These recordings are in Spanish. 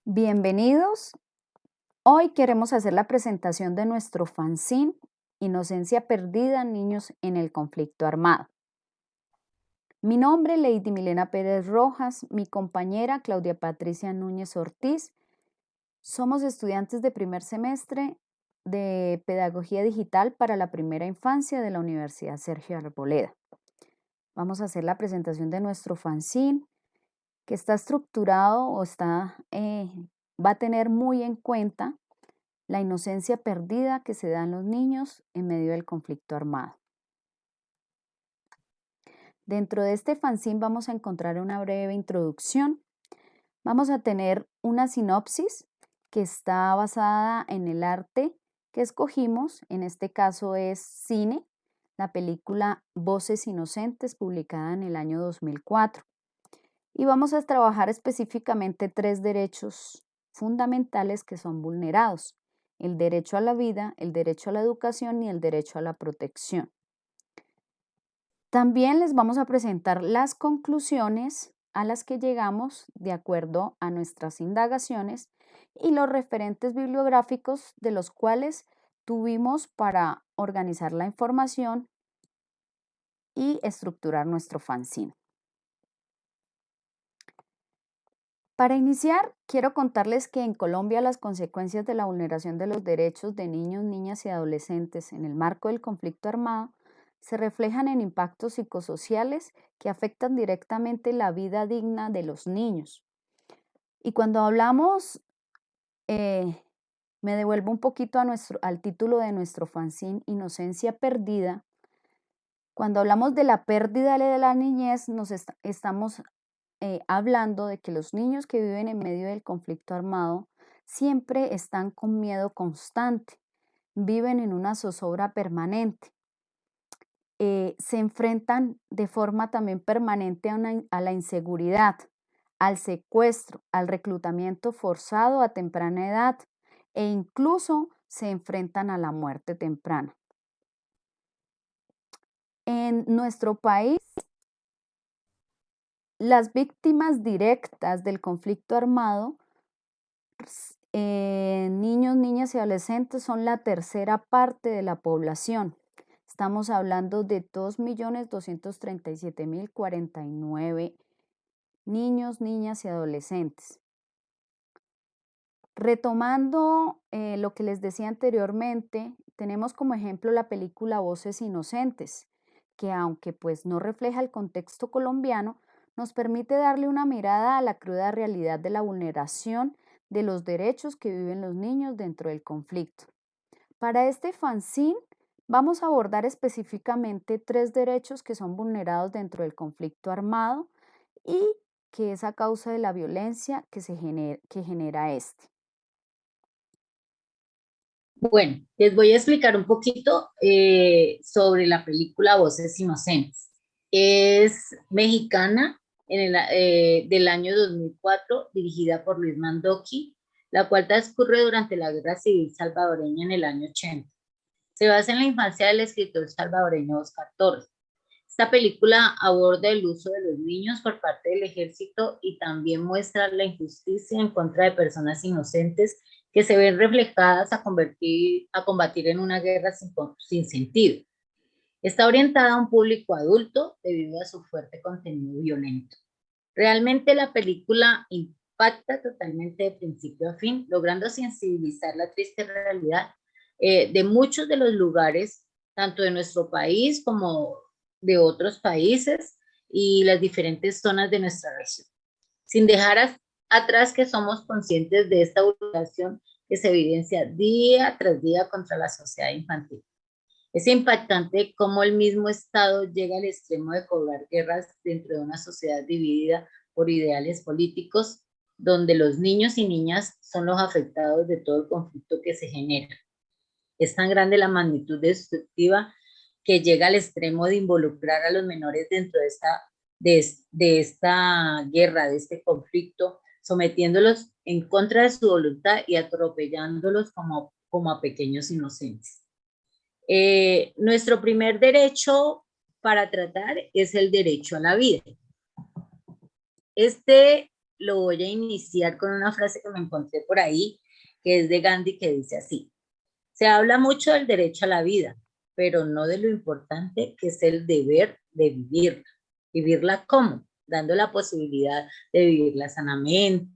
Bienvenidos. Hoy queremos hacer la presentación de nuestro fanzine Inocencia Perdida, Niños en el Conflicto Armado. Mi nombre es Lady Milena Pérez Rojas, mi compañera Claudia Patricia Núñez Ortiz. Somos estudiantes de primer semestre de Pedagogía Digital para la Primera Infancia de la Universidad Sergio Arboleda. Vamos a hacer la presentación de nuestro fanzine, que está estructurado o va a tener muy en cuenta la inocencia perdida que se da en los niños en medio del conflicto armado. Dentro de este fanzine vamos a encontrar una breve introducción. Vamos a tener una sinopsis que está basada en el arte que escogimos. En este caso es cine, la película Voces Inocentes, publicada en el año 2004. Y vamos a trabajar específicamente 3 derechos fundamentales que son vulnerados: el derecho a la vida, el derecho a la educación y el derecho a la protección. También les vamos a presentar las conclusiones a las que llegamos de acuerdo a nuestras indagaciones y los referentes bibliográficos de los cuales tuvimos para organizar la información y estructurar nuestro fanzine. Para iniciar, quiero contarles que en Colombia las consecuencias de la vulneración de los derechos de niños, niñas y adolescentes en el marco del conflicto armado se reflejan en impactos psicosociales que afectan directamente la vida digna de los niños. Y cuando hablamos, me devuelvo un poquito al título de nuestro fanzine, Inocencia Perdida. Cuando hablamos de la pérdida de la niñez, estamos hablando de que los niños que viven en medio del conflicto armado siempre están con miedo constante, viven en una zozobra permanente, se enfrentan de forma también permanente a la inseguridad, al secuestro, al reclutamiento forzado a temprana edad e incluso se enfrentan a la muerte temprana. En nuestro país, las víctimas directas del conflicto armado, niños, niñas y adolescentes, son la tercera parte de la población. Estamos hablando de 2.237.049 niños, niñas y adolescentes. Retomando lo que les decía anteriormente, tenemos como ejemplo la película Voces Inocentes, que aunque pues no refleja el contexto colombiano, nos permite darle una mirada a la cruda realidad de la vulneración de los derechos que viven los niños dentro del conflicto. Para este fanzine vamos a abordar específicamente 3 derechos que son vulnerados dentro del conflicto armado y que es a causa de la violencia que genera este. Bueno, les voy a explicar un poquito sobre la película Voces Inocentes. Es mexicana del año 2004, dirigida por Luis Mandoki, la cual transcurre durante la Guerra Civil salvadoreña en el año 80. Se basa en la infancia del escritor salvadoreño Oscar Torres. Esta película aborda el uso de los niños por parte del ejército y también muestra la injusticia en contra de personas inocentes que se ven reflejadas a combatir en una guerra sin sentido. Está orientada a un público adulto debido a su fuerte contenido violento. Realmente la película impacta totalmente de principio a fin, logrando sensibilizar la triste realidad de muchos de los lugares, tanto de nuestro país como de otros países y las diferentes zonas de nuestra región. Sin dejar atrás que somos conscientes de esta vulneración que se evidencia día tras día contra la sociedad infantil. Es impactante cómo el mismo Estado llega al extremo de cobrar guerras dentro de una sociedad dividida por ideales políticos, donde los niños y niñas son los afectados de todo el conflicto que se genera. Es tan grande la magnitud destructiva que llega al extremo de involucrar a los menores dentro de esta guerra, de este conflicto, sometiéndolos en contra de su voluntad y atropellándolos como a pequeños inocentes. Nuestro primer derecho para tratar es el derecho a la vida. Este lo voy a iniciar con una frase que me encontré por ahí, que es de Gandhi, que dice así: se habla mucho del derecho a la vida, pero no de lo importante que es el deber de vivirla. ¿Vivirla cómo? Dando la posibilidad de vivirla sanamente,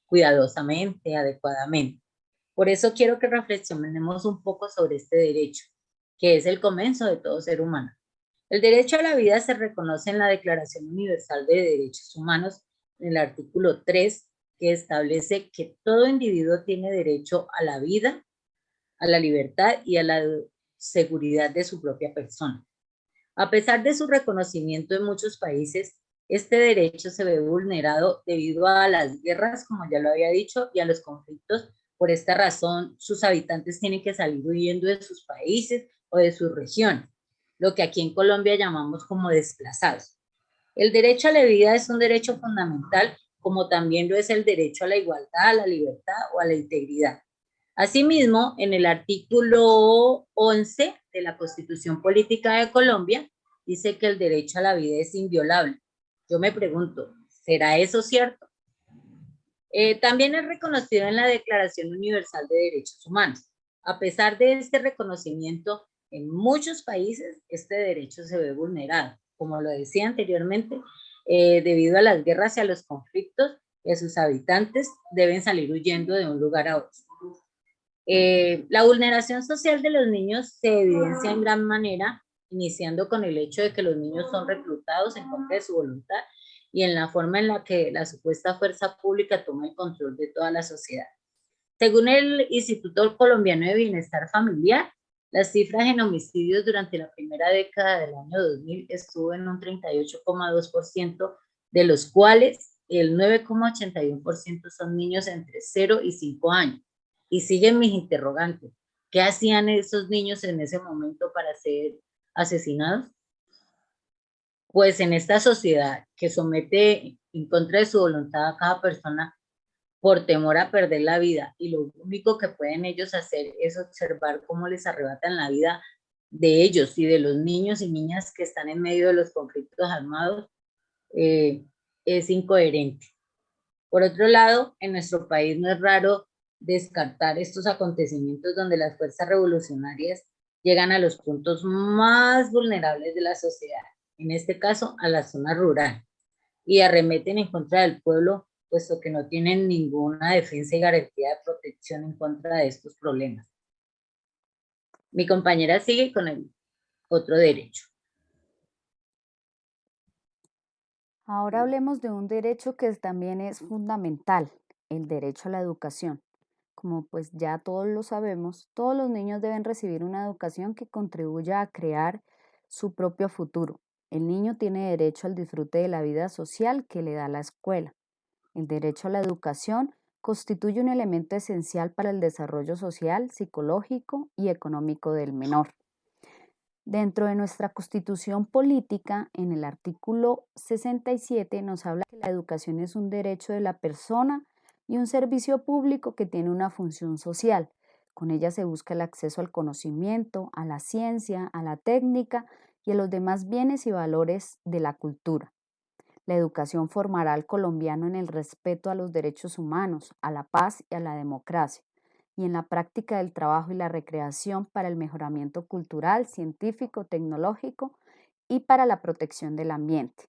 cuidadosamente, adecuadamente. Por eso quiero que reflexionemos un poco sobre este derecho, que es el comienzo de todo ser humano. El derecho a la vida se reconoce en la Declaración Universal de Derechos Humanos, en el artículo 3, que establece que todo individuo tiene derecho a la vida, a la libertad y a la seguridad de su propia persona. A pesar de su reconocimiento en muchos países, este derecho se ve vulnerado debido a las guerras, como ya lo había dicho, y a los conflictos. Por esta razón, sus habitantes tienen que salir huyendo de sus países o de sus regiones, lo que aquí en Colombia llamamos como desplazados. El derecho a la vida es un derecho fundamental, como también lo es el derecho a la igualdad, a la libertad o a la integridad. Asimismo, en el artículo 11 de la Constitución Política de Colombia, dice que el derecho a la vida es inviolable. Yo me pregunto, ¿será eso cierto? También es reconocido en la Declaración Universal de Derechos Humanos. A pesar de este reconocimiento, en muchos países este derecho se ve vulnerado. Como lo decía anteriormente, debido a las guerras y a los conflictos, sus habitantes deben salir huyendo de un lugar a otro. La vulneración social de los niños se evidencia en gran manera, iniciando con el hecho de que los niños son reclutados en contra de su voluntad y en la forma en la que la supuesta fuerza pública toma el control de toda la sociedad. Según el Instituto Colombiano de Bienestar Familiar, las cifras en homicidios durante la primera década del año 2000 estuvo en un 38,2%, de los cuales el 9,81% son niños entre 0 y 5 años. Y siguen mis interrogantes. ¿Qué hacían esos niños en ese momento para ser asesinados? Pues en esta sociedad que somete en contra de su voluntad a cada persona por temor a perder la vida, y lo único que pueden ellos hacer es observar cómo les arrebatan la vida de ellos y de los niños y niñas que están en medio de los conflictos armados, eh, es incoherente. Por otro lado, en nuestro país no es raro descartar estos acontecimientos donde las fuerzas revolucionarias llegan a los puntos más vulnerables de la sociedad, en este caso a la zona rural, y arremeten en contra del pueblo, puesto que no tienen ninguna defensa y garantía de protección en contra de estos problemas. Mi compañera sigue con el otro derecho. Ahora hablemos de un derecho que también es fundamental, el derecho a la educación. Como pues ya todos lo sabemos, todos los niños deben recibir una educación que contribuya a crear su propio futuro. El niño tiene derecho al disfrute de la vida social que le da la escuela. El derecho a la educación constituye un elemento esencial para el desarrollo social, psicológico y económico del menor. Dentro de nuestra Constitución política, en el artículo 67, nos habla que la educación es un derecho de la persona y un servicio público que tiene una función social. Con ella se busca el acceso al conocimiento, a la ciencia, a la técnica y a los demás bienes y valores de la cultura. La educación formará al colombiano en el respeto a los derechos humanos, a la paz y a la democracia, y en la práctica del trabajo y la recreación para el mejoramiento cultural, científico, tecnológico y para la protección del ambiente.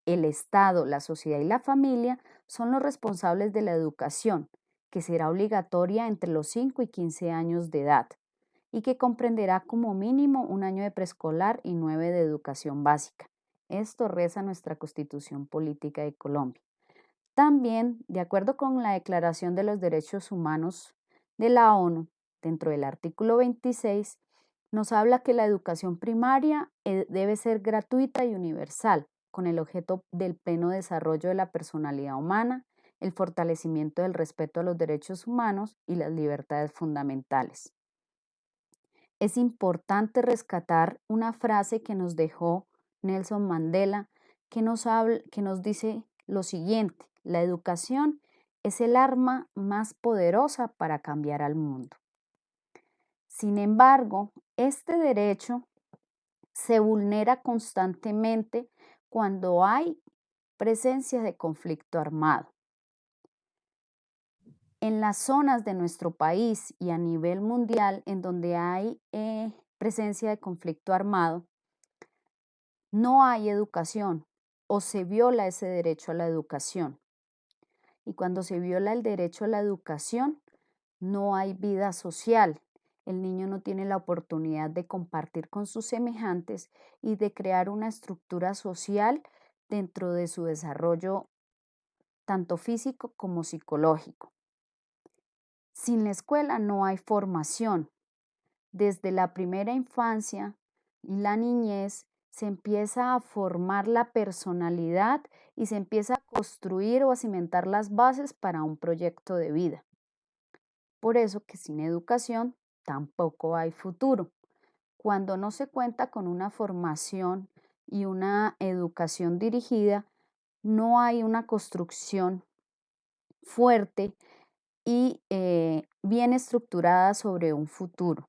El Estado, la sociedad y la familia son los responsables de la educación, que será obligatoria entre los 5 y 15 años de edad y que comprenderá como mínimo un año de preescolar y 9 de educación básica. Esto reza nuestra Constitución Política de Colombia. También, de acuerdo con la Declaración de los Derechos Humanos de la ONU, dentro del artículo 26, nos habla que la educación primaria debe ser gratuita y universal, con el objeto del pleno desarrollo de la personalidad humana, el fortalecimiento del respeto a los derechos humanos y las libertades fundamentales. Es importante rescatar una frase que nos dejó Nelson Mandela, que nos dice lo siguiente: la educación es el arma más poderosa para cambiar al mundo. Sin embargo, este derecho se vulnera constantemente cuando hay presencia de conflicto armado. En las zonas de nuestro país y a nivel mundial en donde hay presencia de conflicto armado, no hay educación o se viola ese derecho a la educación. Y cuando se viola el derecho a la educación, no hay vida social. El niño no tiene la oportunidad de compartir con sus semejantes y de crear una estructura social dentro de su desarrollo tanto físico como psicológico. Sin la escuela no hay formación. Desde la primera infancia y la niñez se empieza a formar la personalidad y se empieza a construir o a cimentar las bases para un proyecto de vida. Por eso que sin educación tampoco hay futuro. Cuando no se cuenta con una formación y una educación dirigida, no hay una construcción fuerte y bien estructurada sobre un futuro.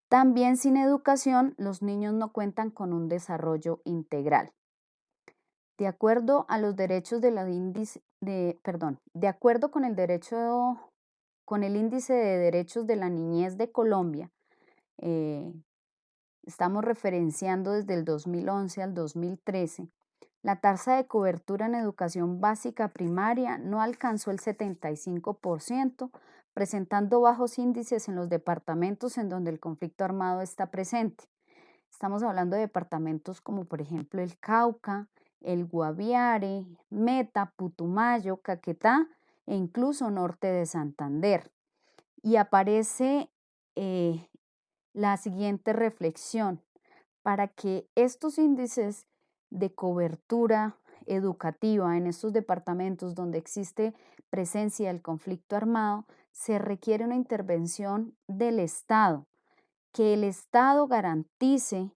También sin educación, los niños no cuentan con un desarrollo integral. De acuerdo a los derechos de de acuerdo con el índice de derechos de la niñez de Colombia, eh, estamos referenciando desde el 2011 al 2013, la tasa de cobertura en educación básica primaria no alcanzó el 75%, presentando bajos índices en los departamentos en donde el conflicto armado está presente. Estamos hablando de departamentos como por ejemplo el Cauca, el Guaviare, Meta, Putumayo, Caquetá e incluso norte de Santander. Y aparece la siguiente reflexión. Para que estos índices de cobertura educativa en estos departamentos donde existe presencia del conflicto armado, se requiere una intervención del Estado, que el Estado garantice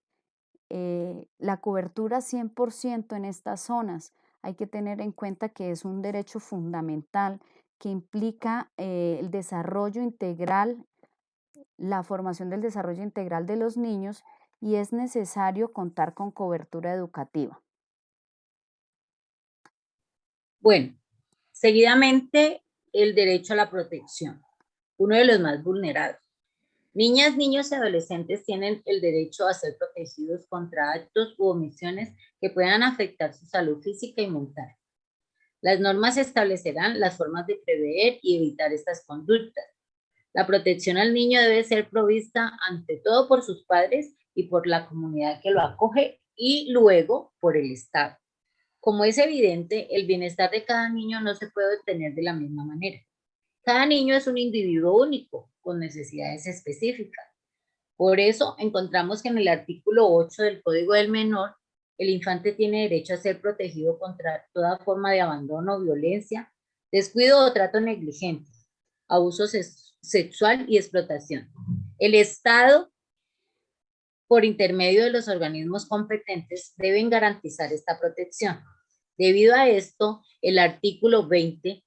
la cobertura 100% en estas zonas. Hay que tener en cuenta que es un derecho fundamental que implica el desarrollo integral, la formación del desarrollo integral de los niños y es necesario contar con cobertura educativa. Bueno, seguidamente el derecho a la protección, uno de los más vulnerados. Niñas, niños y adolescentes tienen el derecho a ser protegidos contra actos u omisiones que puedan afectar su salud física y mental. Las normas establecerán las formas de prever y evitar estas conductas. La protección al niño debe ser provista ante todo por sus padres y por la comunidad que lo acoge y luego por el Estado. Como es evidente, el bienestar de cada niño no se puede obtener de la misma manera. Cada niño es un individuo único, con necesidades específicas. Por eso encontramos que en el artículo 8 del Código del Menor, el infante tiene derecho a ser protegido contra toda forma de abandono, violencia, descuido o trato negligente, abuso sexual y explotación. El Estado, por intermedio de los organismos competentes, deben garantizar esta protección. Debido a esto, el artículo 20,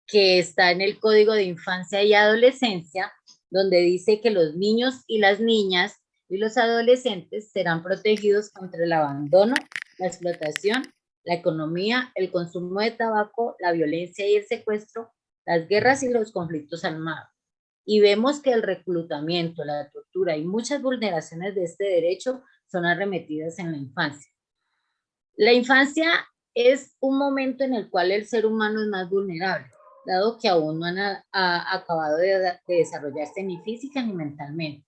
que está en el Código de Infancia y Adolescencia, donde dice que los niños y las niñas y los adolescentes serán protegidos contra el abandono, la explotación, la economía, el consumo de tabaco, la violencia y el secuestro, las guerras y los conflictos armados. Y vemos que el reclutamiento, la tortura y muchas vulneraciones de este derecho son arremetidas en la infancia. La infancia es un momento en el cual el ser humano es más vulnerable, dado que aún no han acabado de desarrollarse ni física ni mentalmente.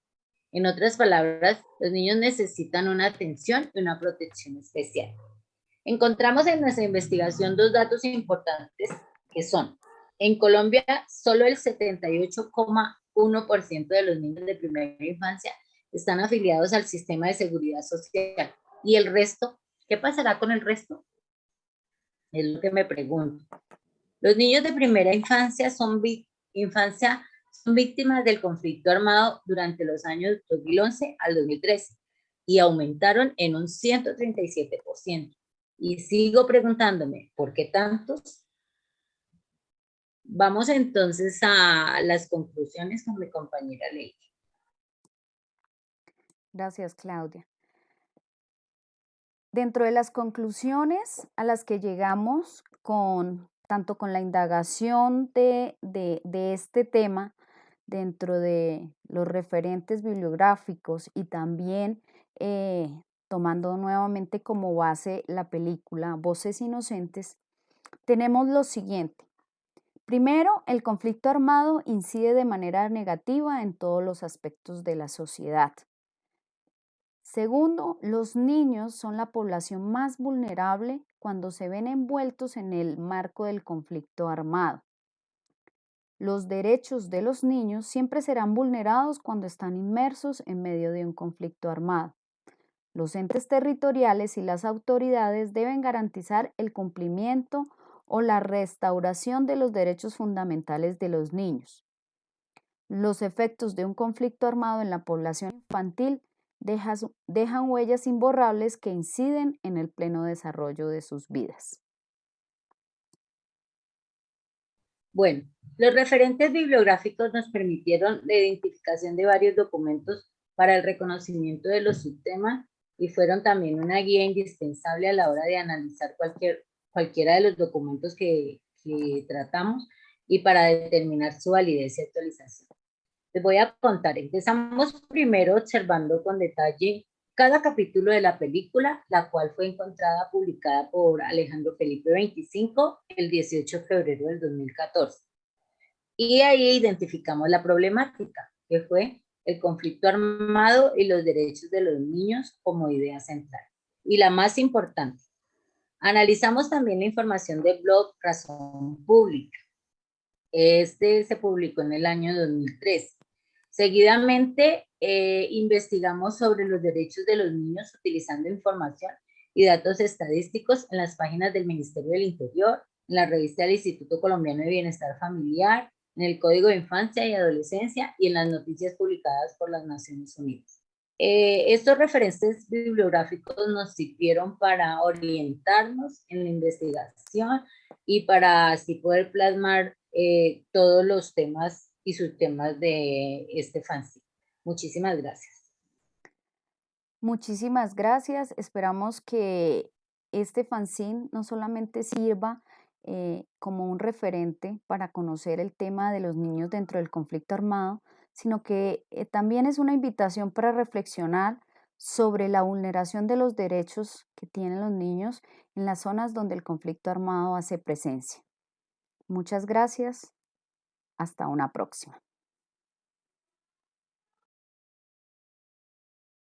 En otras palabras, los niños necesitan una atención y una protección especial. Encontramos en nuestra investigación dos datos importantes que son, en Colombia, solo el 78,1% de los niños de primera infancia están afiliados al sistema de seguridad social y el resto, ¿qué pasará con el resto? Es lo que me pregunto. Los niños de primera infancia son víctimas del conflicto armado durante los años 2011 al 2013 y aumentaron en un 137%. Y sigo preguntándome, ¿por qué tantos? Vamos entonces a las conclusiones con mi compañera Ley. Gracias, Claudia. Dentro de las conclusiones a las que llegamos con tanto con la indagación de este tema dentro de los referentes bibliográficos y también tomando nuevamente como base la película Voces Inocentes, tenemos lo siguiente. Primero, el conflicto armado incide de manera negativa en todos los aspectos de la sociedad. Segundo, los niños son la población más vulnerable cuando se ven envueltos en el marco del conflicto armado. Los derechos de los niños siempre serán vulnerados cuando están inmersos en medio de un conflicto armado. Los entes territoriales y las autoridades deben garantizar el cumplimiento o la restauración de los derechos fundamentales de los niños. Los efectos de un conflicto armado en la población infantil dejan huellas imborrables que inciden en el pleno desarrollo de sus vidas. Bueno, los referentes bibliográficos nos permitieron la identificación de varios documentos para el reconocimiento de los subtemas y fueron también una guía indispensable a la hora de analizar cualquiera de los documentos que tratamos y para determinar su validez y actualización. Les voy a contar, empezamos primero observando con detalle cada capítulo de la película, la cual fue encontrada publicada por Alejandro Felipe 25 el 18 de febrero del 2014. Y ahí identificamos la problemática, que fue el conflicto armado y los derechos de los niños como idea central. Y la más importante, analizamos también la información del blog Razón Pública. Este se publicó en el año 2013. Seguidamente, investigamos sobre los derechos de los niños utilizando información y datos estadísticos en las páginas del Ministerio del Interior, en la revista del Instituto Colombiano de Bienestar Familiar, en el Código de Infancia y Adolescencia y en las noticias publicadas por las Naciones Unidas. Estos referentes bibliográficos nos sirvieron para orientarnos en la investigación y para así poder plasmar todos los temas y subtemas de este fanzine. Muchísimas gracias. Muchísimas gracias. Esperamos que este fanzine no solamente sirva como un referente para conocer el tema de los niños dentro del conflicto armado, sino que también es una invitación para reflexionar sobre la vulneración de los derechos que tienen los niños en las zonas donde el conflicto armado hace presencia. Muchas gracias. Hasta una próxima.